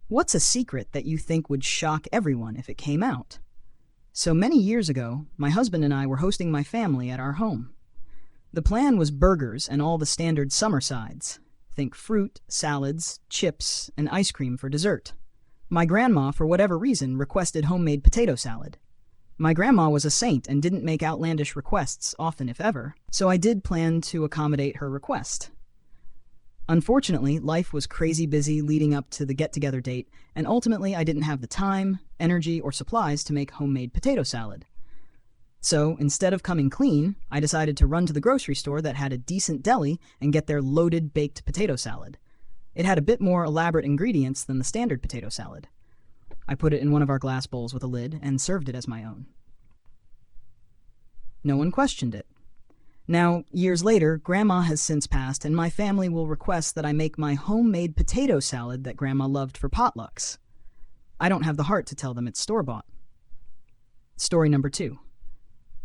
What's a secret that you think would shock everyone if it came out? So many years ago, my husband and I were hosting my family at our home. The plan was burgers and all the standard summer sides. Think fruit, salads, chips, and ice cream for dessert. My grandma, for whatever reason, requested homemade potato salad. My grandma was a saint and didn't make outlandish requests often, if ever, so I did plan to accommodate her request. Unfortunately, life was crazy busy leading up to the get-together date, and ultimately I didn't have the time, energy, or supplies to make homemade potato salad. So, instead of coming clean, I decided to run to the grocery store that had a decent deli and get their loaded baked potato salad. It had a bit more elaborate ingredients than the standard potato salad. I put it in one of our glass bowls with a lid and served it as my own. No one questioned it. Now, years later, Grandma has since passed, and my family will request that I make my homemade potato salad that Grandma loved for potlucks. I don't have the heart to tell them it's store-bought. Story number 2.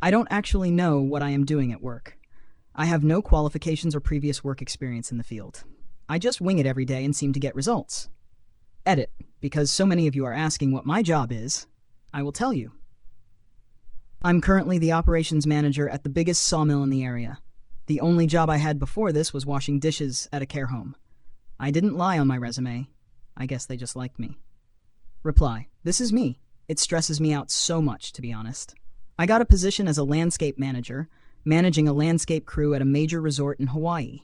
I don't actually know what I am doing at work. I have no qualifications or previous work experience in the field. I just wing it every day and seem to get results. Edit, because so many of you are asking what my job is, I will tell you. I'm currently the operations manager at the biggest sawmill in the area. The only job I had before this was washing dishes at a care home. I didn't lie on my resume. I guess they just liked me. Reply, this is me. It stresses me out so much, to be honest. I got a position as a landscape manager, managing a landscape crew at a major resort in Hawaii.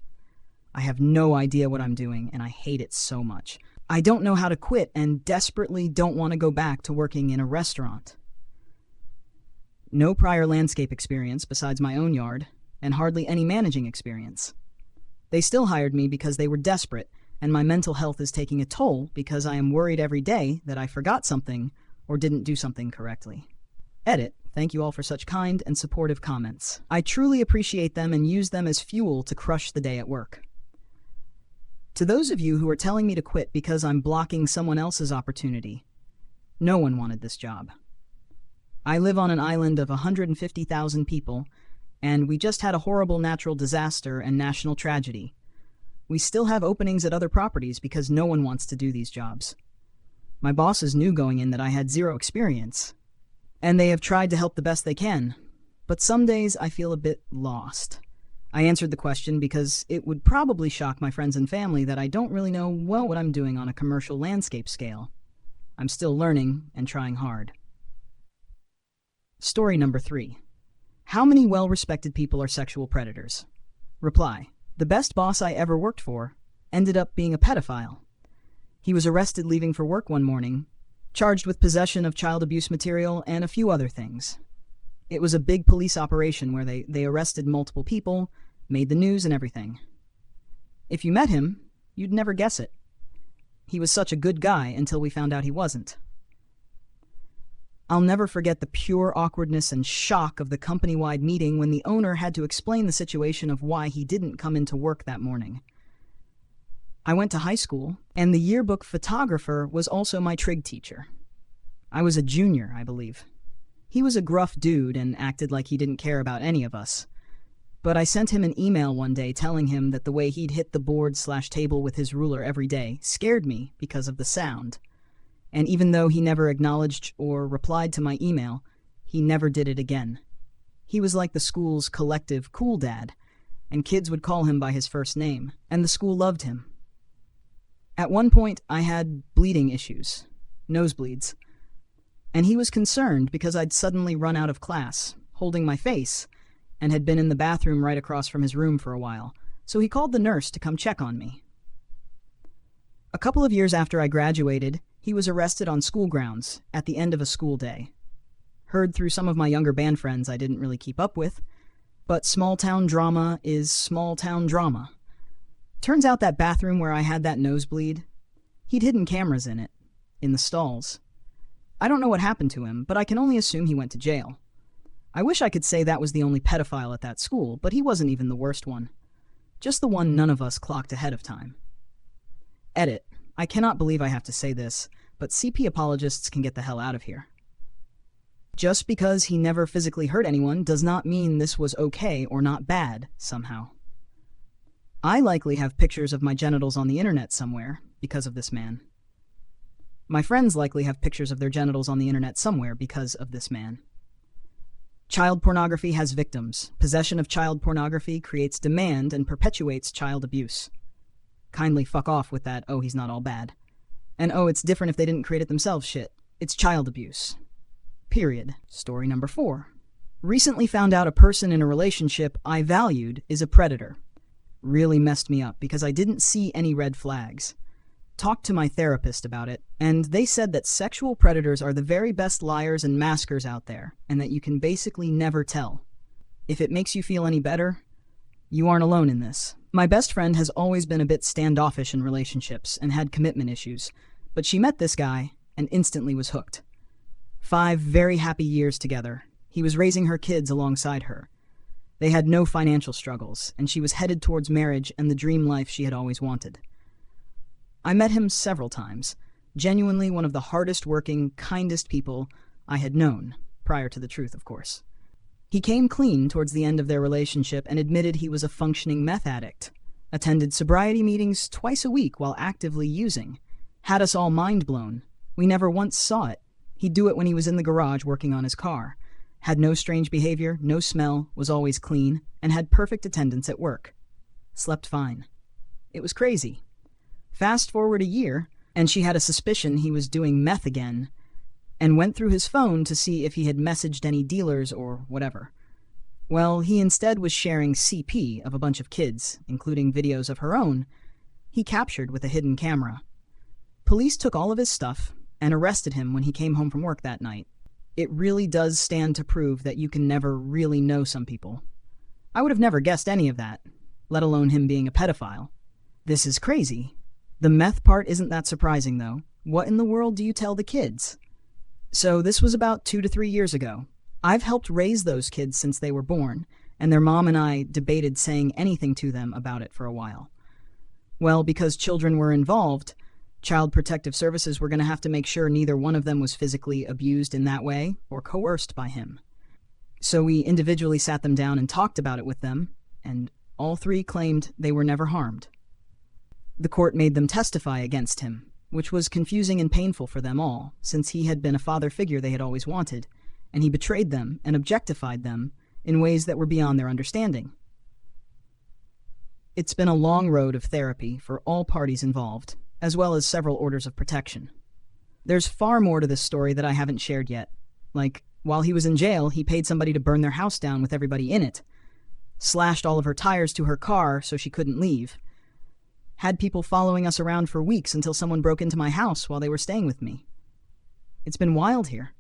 I have no idea what I'm doing, and I hate it so much. I don't know how to quit and desperately don't want to go back to working in a restaurant. No prior landscape experience besides my own yard, and hardly any managing experience. They still hired me because they were desperate, and my mental health is taking a toll because I am worried every day that I forgot something or didn't do something correctly. Edit. Thank you all for such kind and supportive comments. I truly appreciate them and use them as fuel to crush the day at work. To those of you who are telling me to quit because I'm blocking someone else's opportunity, no one wanted this job. I live on an island of 150,000 people, and we just had a horrible natural disaster and national tragedy. We still have openings at other properties because no one wants to do these jobs. My bosses knew going in that I had zero experience, and they have tried to help the best they can, but some days I feel a bit lost. I answered the question because it would probably shock my friends and family that I don't really know well what I'm doing on a commercial landscape scale. I'm still learning and trying hard. Story number 3. How many well-respected people are sexual predators? Reply. The best boss I ever worked for ended up being a pedophile. He was arrested leaving for work one morning, charged with possession of child abuse material and a few other things. It was a big police operation where they arrested multiple people, made the news and everything. If you met him, you'd never guess it. He was such a good guy until we found out he wasn't. I'll never forget the pure awkwardness and shock of the company-wide meeting when the owner had to explain the situation of why he didn't come into work that morning. I went to high school, and the yearbook photographer was also my trig teacher. I was a junior, I believe. He was a gruff dude and acted like he didn't care about any of us. But I sent him an email one day telling him that the way he'd hit the board/table with his ruler every day scared me because of the sound. And even though he never acknowledged or replied to my email, he never did it again. He was like the school's collective cool dad, and kids would call him by his first name, and the school loved him. At one point, I had bleeding issues, nosebleeds, and he was concerned because I'd suddenly run out of class, holding my face, and had been in the bathroom right across from his room for a while, so he called the nurse to come check on me. A couple of years after I graduated, he was arrested on school grounds at the end of a school day. Heard through some of my younger band friends I didn't really keep up with, but small-town drama is small-town drama. Turns out that bathroom where I had that nosebleed, he'd hidden cameras in it, in the stalls. I don't know what happened to him, but I can only assume he went to jail. I wish I could say that was the only pedophile at that school, but he wasn't even the worst one. Just the one none of us clocked ahead of time. Edit. I cannot believe I have to say this, but CP apologists can get the hell out of here. Just because he never physically hurt anyone does not mean this was okay or not bad, somehow. I likely have pictures of my genitals on the internet somewhere because of this man. My friends likely have pictures of their genitals on the internet somewhere because of this man. Child pornography has victims. Possession of child pornography creates demand and perpetuates child abuse. Kindly fuck off with that, oh, he's not all bad. And oh, it's different if they didn't create it themselves shit. It's child abuse. Period. Story number 4. Recently found out a person in a relationship I valued is a predator. Really messed me up because I didn't see any red flags. Talked to my therapist about it, and they said that sexual predators are the very best liars and maskers out there, and that you can basically never tell. If it makes you feel any better, you aren't alone in this. My best friend has always been a bit standoffish in relationships and had commitment issues, but she met this guy and instantly was hooked. 5 very happy years together. He was raising her kids alongside her. They had no financial struggles, and she was headed towards marriage and the dream life she had always wanted. I met him several times, genuinely one of the hardest working, kindest people I had known, prior to the truth, of course. He came clean towards the end of their relationship and admitted he was a functioning meth addict, attended sobriety meetings twice a week while actively using, had us all mind blown. We never once saw it. He'd do it when he was in the garage working on his car, had no strange behavior, no smell, was always clean, and had perfect attendance at work. Slept fine. It was crazy. Fast forward a year, and she had a suspicion he was doing meth again, and went through his phone to see if he had messaged any dealers or whatever. Well, he instead was sharing CP of a bunch of kids, including videos of her own, he captured with a hidden camera. Police took all of his stuff and arrested him when he came home from work that night. It really does stand to prove that you can never really know some people. I would have never guessed any of that, let alone him being a pedophile. This is crazy. The meth part isn't that surprising, though. What in the world do you tell the kids? So this was about 2 to 3 years ago. I've helped raise those kids since they were born, and their mom and I debated saying anything to them about it for a while. Well, because children were involved, Child Protective Services were going to have to make sure neither one of them was physically abused in that way or coerced by him. So we individually sat them down and talked about it with them, and all 3 claimed they were never harmed. The court made them testify against him, which was confusing and painful for them all, since he had been a father figure they had always wanted, and he betrayed them and objectified them in ways that were beyond their understanding. It's been a long road of therapy for all parties involved, as well as several orders of protection. There's far more to this story that I haven't shared yet. Like, while he was in jail, he paid somebody to burn their house down with everybody in it, slashed all of her tires to her car so she couldn't leave, had people following us around for weeks until someone broke into my house while they were staying with me. It's been wild here.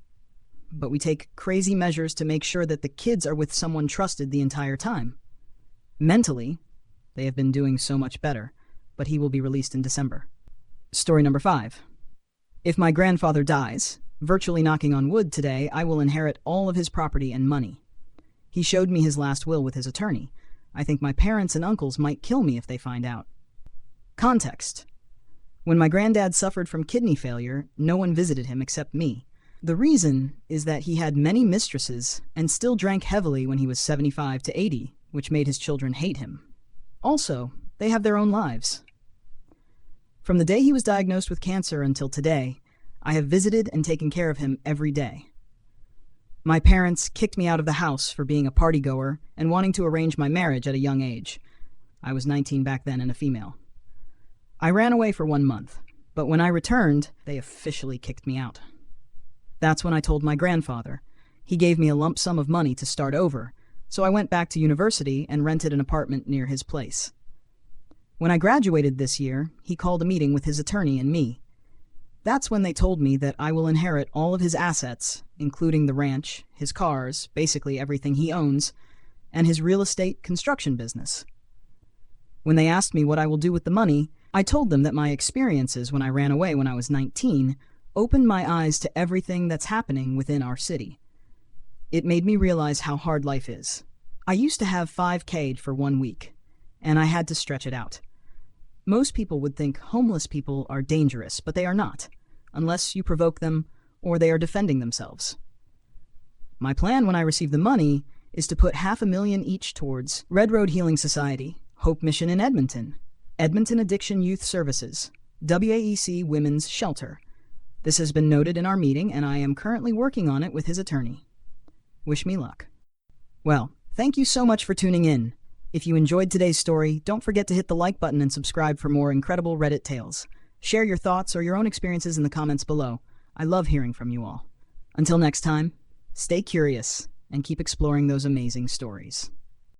But we take crazy measures to make sure that the kids are with someone trusted the entire time. Mentally, they have been doing so much better, but he will be released in December. Story number 5. If my grandfather dies, virtually knocking on wood today, I will inherit all of his property and money. He showed me his last will with his attorney. I think my parents and uncles might kill me if they find out. Context. When my granddad suffered from kidney failure, no one visited him except me. The reason is that he had many mistresses and still drank heavily when he was 75 to 80, which made his children hate him. Also, they have their own lives. From the day he was diagnosed with cancer until today, I have visited and taken care of him every day. My parents kicked me out of the house for being a partygoer and wanting to arrange my marriage at a young age. I was 19 back then and a female. I ran away for 1 month, but when I returned, they officially kicked me out. That's when I told my grandfather. He gave me a lump sum of money to start over, so I went back to university and rented an apartment near his place. When I graduated this year, he called a meeting with his attorney and me. That's when they told me that I will inherit all of his assets, including the ranch, his cars, basically everything he owns, and his real estate construction business. When they asked me what I will do with the money, I told them that my experiences when I ran away when I was 19 opened my eyes to everything that's happening within our city. It made me realize how hard life is. I used to have 5K'd for 1 week, and I had to stretch it out. Most people would think homeless people are dangerous, but they are not, unless you provoke them or they are defending themselves. My plan when I receive the money is to put $500,000 each towards Red Road Healing Society, Hope Mission in Edmonton, Edmonton Addiction Youth Services, WAEC Women's Shelter. This has been noted in our meeting, and I am currently working on it with his attorney. Wish me luck. Well, thank you so much for tuning in. If you enjoyed today's story, don't forget to hit the like button and subscribe for more incredible Reddit tales. Share your thoughts or your own experiences in the comments below. I love hearing from you all. Until next time, stay curious and keep exploring those amazing stories.